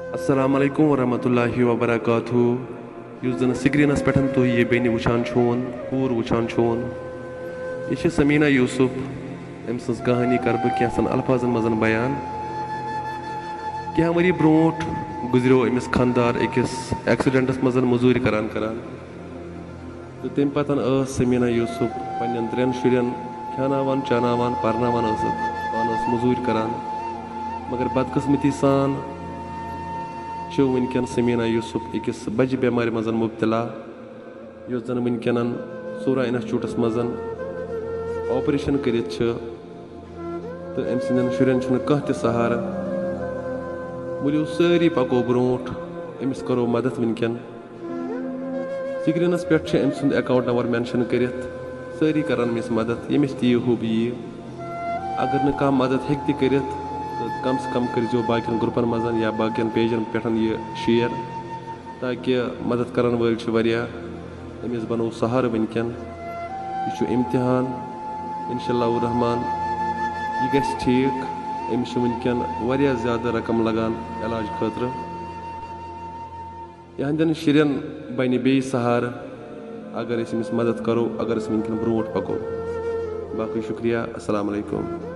अस्सलाम वालेकुम वरहमतुल्लाहि वबरकातुहू युस जन स्क्रीनस पे तुम ये बेनि वुचान छोन कूर वुचान छोन यह समीना यूसुफ अम सज कहानी कर बह कैसन अल्फाजन मजन बयान क्या वरी ब्रोट गुजरो अमिस खानदार अकिस एक्सीडेंटस मजन मजूर करान करान तो तम पतन समीना यूसुफ पन्न त्रेन शुरन खानावान चानावान परनावान पान मजूर करान मगर बदकिस्मती सान वनकन समीना यूसुफ अकिस बज बेमार मजन मुब्तला युस जन वनकन सूरा इंस्टीट्यूटस मजन ऑपरेशन कर तो अम सदन शुरन कह त सहारा मुलियो सारी पको ब्रोट अमिस करो मदद वनकन स्क्रीनस पे अम सुंद अकाउंट नंबर मेंशन कर सारी करान अमिस मदद यमिस ती हुब यी अगर न कह मदद हेक कर तो कम से कम करो बाकी ग्रुपन मजन या बाकी पेजन पे यह शेयर ताकि मदद करन वल अमिस बनो सहार वनकन यह इम्तिहान इंशाअल्लाह रहमान यह गस ठीक अमिस वनकन वारिया ज़्यादा रकम लगान इलाज खतर यहंदन शुरन बन बे सहार अगर अमिस मदद करो अगर वनकन ब्रोट पको बाकी शुक्रिया अस्सलाम वालेकुम।